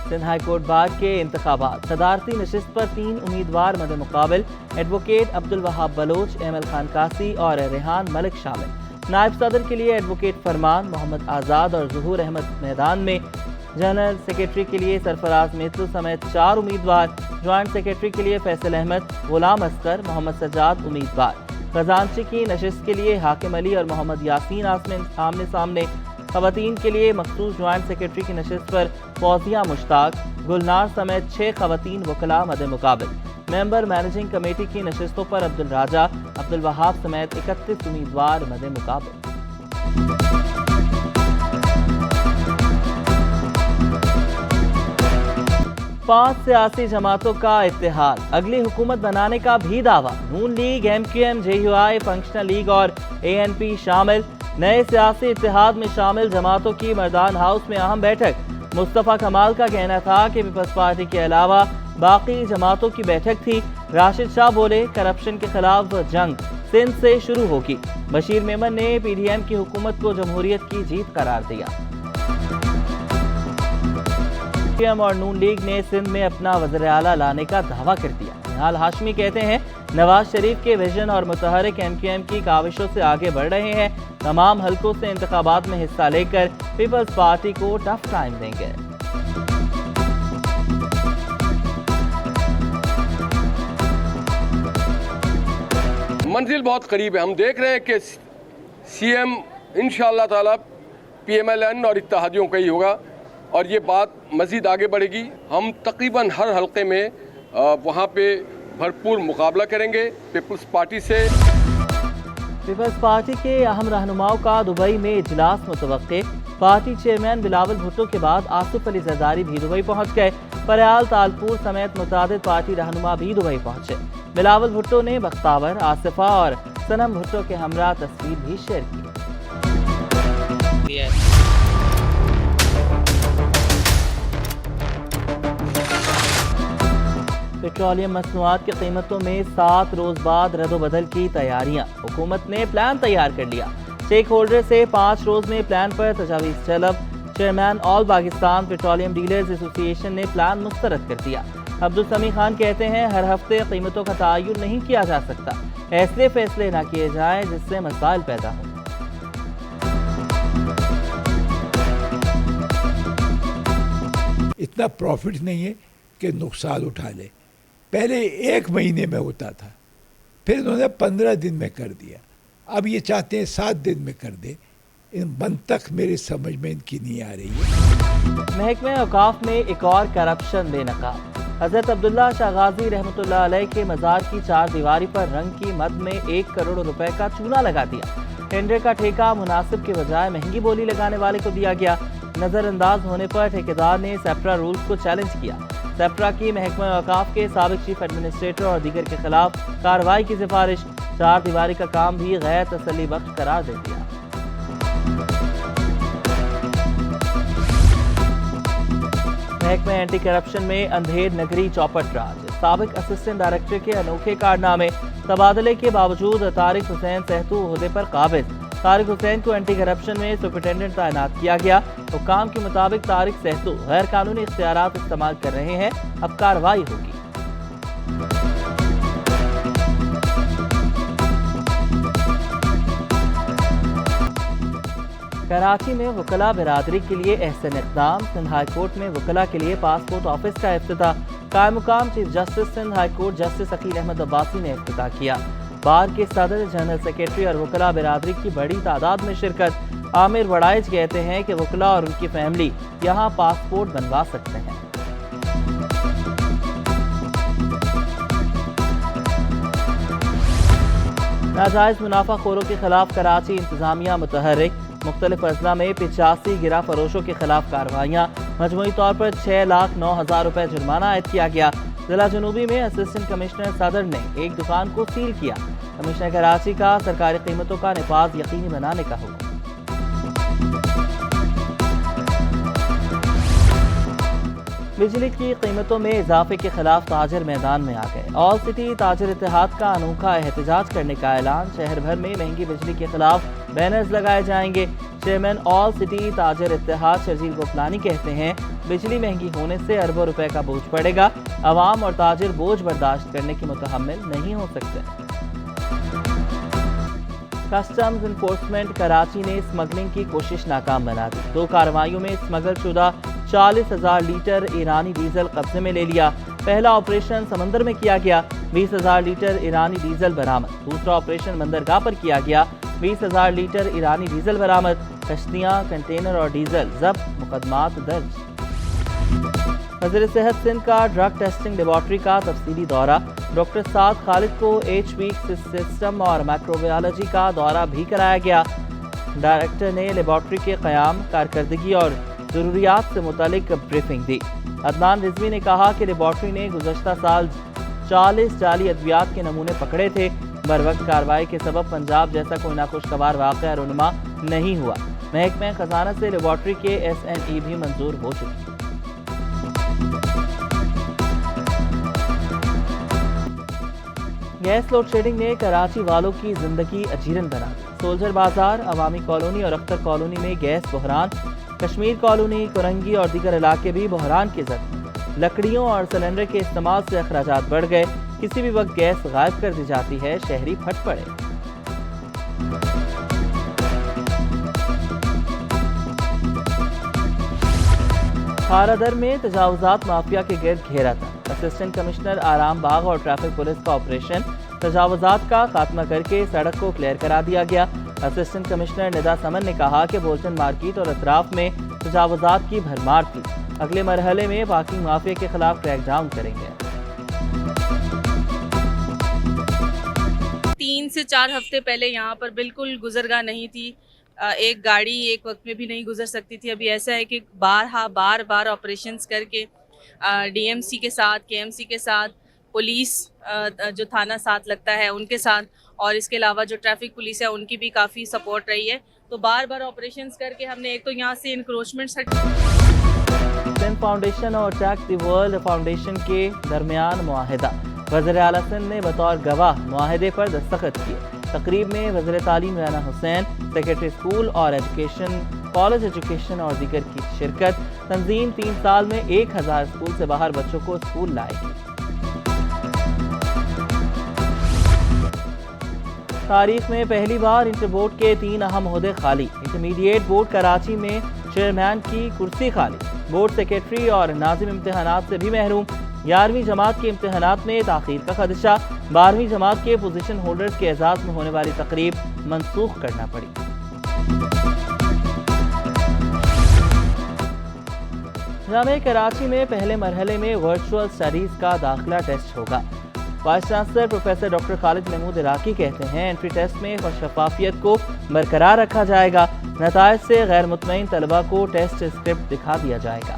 Sindh high court bar के इंतखाबात सदारती नशिस्त पर 3 उम्मीदवार मद मुकाबिल एडवोकेट अब्दुल वहाब बलोच, एमएल खान कासी और रेहान मलिक शामिल। नायब सदर के लिए एडवोकेट फरमान, मोहम्मद आज़ाद और ज़हूर अहमद मैदान में। जनरल सेक्रेटरी के लिए सरफराज मेतलू समेत 4 उम्मीदवार। ज्वाइंट सेक्रेटरी के लिए फैसल अहमद, गुलाम असगर, मोहम्मद सज्जाद उम्मीदवार। खजांची की नशिस्त के लिए हाकिम अली और मोहम्मद यासीन आमने सामने। खवातीन के लिए मखसूस ज्वाइंट सेक्रेटरी की नशिस्त पर फौजिया मुश्ताक, गुलनार समेत 6 खवातीन वकला मद मुकाबिल। मेंबर मैनेजिंग कमेटी की नशिस्तों पर अब्दुल राजा, अब्दुल वहाब समेत 31 उम्मीदवार मद मुकाबिल। 5 सियासी जमातों का इत्तेहाद, अगली हुकूमत बनाने का भी दावा। नून लीग, MQM, JUI, फंक्शनल लीग और ANP शामिल। नए सियासी इत्तेहाद में शामिल जमातों की मर्दान हाउस में अहम बैठक। मुस्तफ़ा कमाल का कहना था कि पीपल्स पार्टी के अलावा बाकी जमातों की बैठक थी। राशिद शाह बोले, करप्शन के खिलाफ जंग सिंध से शुरू होगी। बशीर मेमन ने PDM की हुकूमत को जमहूरियत की जीत करार दिया। MQM और नून लीग ने सिंध में अपना वज़ीर आला लाने का दावा कर दिया। निहाल हाशमी कहते हैं, नवाज शरीफ के विजन और मुतहरिक MQM की काविशों से आगे बढ़ रहे हैं। तमाम हलकों से इंतखाबात में हिस्सा लेकर पीपल्स पार्टी को टफ टाइम देंगे। मंजिल बहुत करीब है। हम देख रहे हैं कि CM इंशाअल्लाह ताला PMLN और इत्तेहादियों का ही होगा और ये बात मज़ीद आगे बढ़ेगी। हम तकरीबन हर हल्के में वहाँ पे भरपूर मुकाबला करेंगे पीपल्स पार्टी से। पीपल्स पार्टी के अहम रहनुमाओं का दुबई में इजलास मुतवक्के। पार्टी चेयरमैन बिलावल भुट्टो के बाद आसिफ अली जरदारी भी दुबई पहुंच गए। फरयाल तालपुर समेत मुतादिद पार्टी रहनुमा भी दुबई पहुंचे। बिलावल भुट्टो ने बख्तावर, आसिफा और सनम भुट्टो के हमरा तस्वीर भी शेयर की। पेट्रोलियम मसनूआत की कीमतों में 7 रोज बाद रद्द-ओ-बदल की तैयारियां। हुकूमत ने प्लान तैयार कर लिया। स्टेक होल्डर से 5 रोज में प्लान पर तजावीज़ तलब। Chairman all Pakistan petroleum dealers association ने प्लान मुस्तरद कर दिया। अब्दुल समी खान कहते हैं, हर हफ्ते कीमतों का तयन नहीं किया जा सकता। ऐसे फैसले न किए जाएं जिससे मसाइल पैदा हो। इतना प्रॉफिट नहीं है कि नुकसान उठा ले। पहले 1 महीने में होता था, फिर उन्होंने 15 दिन में कर दिया। अब ये चाहते हैं 7 दिन में कर दे। इन मंतक मेरी समझ में इनकी नहीं आ रही है। महकमे औकाफ में एक और करप्शन बेनकाब। हजरत अब्दुल्ला शाह गाजी रहमतुल्लाह अलैह के मज़ार की 4 दीवारी पर रंग की मद में 1 करोड़ रुपए का चूना लगा दिया। टेंडर का ठेका मुनासिब के बजाय महंगी बोली लगाने वाले को दिया गया। नजरअंदाज होने पर ठेकेदार ने सेप्रा रूल्स को चैलेंज किया। सेप्रा की महकमा औकाफ के साबिक चीफ एडमिनिस्ट्रेटर और दीगर के खिलाफ कार्रवाई की सिफारिश। 4 दीवारी का काम भी गैर तसल्ली बख्श करार दे दिया। महकमा एंटी करप्शन में अंधेर नगरी चौपट राज। साबिक असिस्टेंट डायरेक्टर के अनोखे कारनामे। तबादले के बावजूद तारिक हुसैन सहतू ओहदे पर काबिज। तारिक हुसैन को एंटी करप्शन में सुपरिटेंडेंट तैनात किया गया। हुक्काम के मुताबिक तारिक सहतू गैर कानूनी इख्तियारात इस्तेमाल कर रहे हैं। अब कार्रवाई होगी। कराची में वकला बिरादरी के लिए एहसन इक़दाम। सिंध हाई कोर्ट में वकला के लिए पासपोर्ट ऑफिस का इफ्तिताह। कायम मुकाम chief justice Sindh high court justice Aqeel Ahmed Abbasi ने इफ्तिताह किया। बार के सदर, जनरल सेक्रेटरी और वकला बिरादरी की बड़ी तादाद में शिरकत। आमिर वड़ाइज कहते हैं कि वकला और उनकी फैमिली यहाँ पासपोर्ट बनवा सकते हैं। नाजायज मुनाफाखोरों के खिलाफ कराची इंतजामिया मुतहर्रिक। मुख्तलिफ अजला में 85 गिरा फरोशों के खिलाफ कार्रवाइयाँ। मजमूई तौर पर 6,09,000 रुपए जुर्माना आयद किया गया। जिला जनूबी में असिस्टेंट कमिश्नर सदर ने एक दुकान को सील किया। कमिश्नर कराची का सरकारी कीमतों का निफाज यकीनी बनाने का हुक्म। बिजली की कीमतों में इजाफे के खिलाफ ताजिर मैदान में आ गए। ऑल सिटी ताजिर इत्तेहाद का अनोखा एहतजाज करने का ऐलान। शहर भर में महंगी बिजली के खिलाफ बैनर्स लगाए जाएंगे। Chairman all city Tajir Ittehad Sharjeel Goplani कहते हैं, بجلی مہنگی ہونے سے اربوں روپے کا بوجھ پڑے گا، عوام اور تاجر بوجھ برداشت کرنے کے متحمل نہیں ہو سکتے۔ کسٹمز انفورسمنٹ کراچی نے اسمگلنگ کی کوشش ناکام بنا دی۔ 2 کارروائیوں میں اسمگل شدہ 40,000 لیٹر ایرانی ڈیزل قبضے میں لے لیا۔ پہلا آپریشن سمندر میں کیا گیا، 20,000 لیٹر ایرانی ڈیزل برآمد۔ دوسرا آپریشن بندرگاہ پر کیا گیا، 20,000 لیٹر ایرانی ڈیزل برآمد۔ کشتیاں، کنٹینر اور ڈیزل ضبط، مقدمات درج۔ وزیر صحت سندھ کا ڈرگ ٹیسٹنگ لیبارٹری کا تفصیلی دورہ۔ ڈاکٹر سعد خالد کو HB سسٹم اور مائکروبیولوجی کا دورہ بھی کرایا گیا۔ ڈائریکٹر نے لیبارٹری کے قیام، کارکردگی اور ضروریات سے متعلق بریفنگ دی۔ عدنان رضوی نے کہا کہ لیبارٹری نے گزشتہ سال 40 جعلی ادویات کے نمونے پکڑے تھے۔ بروقت کارروائی کے سبب پنجاب جیسا کوئی ناخوشگوار واقعہ رونما نہیں ہوا۔ محکمہ خزانہ سے لیبارٹری کے SNE بھی منظور ہو چکی۔ گیس لوڈ شیڈنگ نے کراچی والوں کی زندگی اجیرن بنا دی۔ سولجر بازار، عوامی کالونی اور اختر کالونی میں گیس بحران، کشمیر کالونی، کرنگی اور دیگر علاقے بھی بحران کی زد میں۔ لکڑیوں اور سلنڈر کے استعمال سے اخراجات بڑھ گئے، کسی بھی وقت گیس غائب کر دی جاتی ہے، شہری پھٹ پڑے۔ کھارا در میں تجاوزات مافیا کے گرد گھیرا تھا۔ اسسٹنٹ کمشنر آرام باغ اور ٹریفک پولیس کا آپریشن، تجاوزات کا خاتمہ کر کے سڑک کو کلیئر کرا دیا گیا۔ اسسٹنٹ کمشنر ندا سمن نے کہا کہ بولٹن مارکیٹ اور اطراف میں تجاوزات کی بھرمار تھی۔ اگلے مرحلے میں پارکنگ مافیا کے خلاف کریک ڈاؤن کریں گے۔ 3 سے 4 ہفتے پہلے یہاں پر بالکل گزرگاہ نہیں تھی، ایک گاڑی ایک وقت میں بھی نہیں گزر سکتی تھی۔ ابھی ایسا ہے کہ بار بار آپریشنز کر کے DMC کے ساتھ، KMC کے ساتھ، پولیس جو تھانہ ساتھ لگتا ہے ان کے ساتھ، اور اس کے علاوہ جو ٹریفک پولیس ہے ان کی بھی کافی سپورٹ رہی ہے۔ تو بار آپریشنز کر کے ہم نے ایک تو یہاں سے انکروچمنٹس سندھ فاؤنڈیشن اور ٹیک دی ورلڈ فاؤنڈیشن کے درمیان معاہدہ، وزیر اعلیٰ سندھ نے بطور گواہ معاہدے پر دستخط کیے۔ تقریب میں وزیر تعلیم ریحانہ حسین، سیکرٹری اسکول اور ایجوکیشن، کالج ایجوکیشن اور دیگر کی شرکت۔ تنظیم 3 سال میں 1000 اسکول سے باہر بچوں کو اسکول لائے گی۔ تاریخ میں پہلی بار انٹر بورڈ کے 3 اہم عہدے خالی۔ انٹرمیڈیٹ بورڈ کراچی میں چیئرمین کی کرسی خالی، بورڈ سیکرٹری اور ناظم امتحانات سے بھی محروم۔ 11ویں جماعت کے امتحانات میں تاخیر کا خدشہ، 12ویں جماعت کے پوزیشن ہولڈرز کے اعزاز میں ہونے والی تقریب منسوخ کرنا پڑی۔ جامعہ کراچی میں پہلے مرحلے میں ورچوئل اسٹڈیز کا داخلہ ٹیسٹ ہوگا۔ وائس چانسلر پروفیسر ڈاکٹر خالد محمود عراقی کہتے ہیں انٹری ٹیسٹ میں شفافیت کو برقرار رکھا جائے گا۔ نتائج سے غیر مطمئن طلبہ کو ٹیسٹ اسکرپٹ دکھا دیا جائے گا۔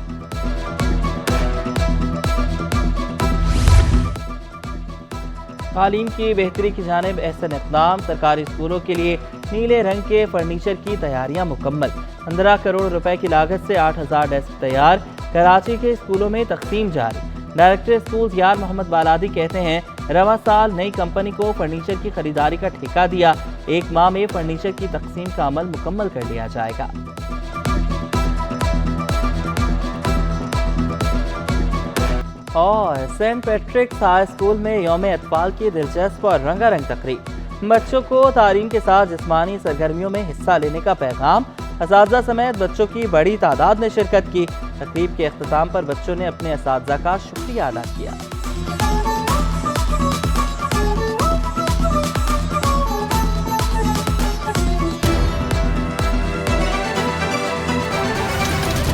تعلیم کی بہتری کی جانب احسن اقدام، سرکاری اسکولوں کے لیے نیلے رنگ کے فرنیچر کی تیاریاں مکمل۔ 15 کروڑ روپے کی لاگت سے 8000 ڈیسک تیار، کراچی کے اسکولوں میں تقسیم جاری۔ ڈائریکٹر اسکولز یار محمد بالادی کہتے ہیں رواں سال نئی کمپنی کو فرنیچر کی خریداری کا ٹھیکہ دیا، 1 ماہ میں فرنیچر کی تقسیم کا عمل مکمل کر لیا جائے گا۔ اور سینٹ پیٹرکس ہائی اسکول میں یوم اطفال کی دلچسپ اور رنگا رنگ تقریب، بچوں کو تعلیم کے ساتھ جسمانی سرگرمیوں میں حصہ لینے کا پیغام، اساتذہ سمیت بچوں کی بڑی تعداد نے شرکت کی۔ تقریب کے اختتام پر بچوں نے اپنے اساتذہ کا شکریہ ادا کیا۔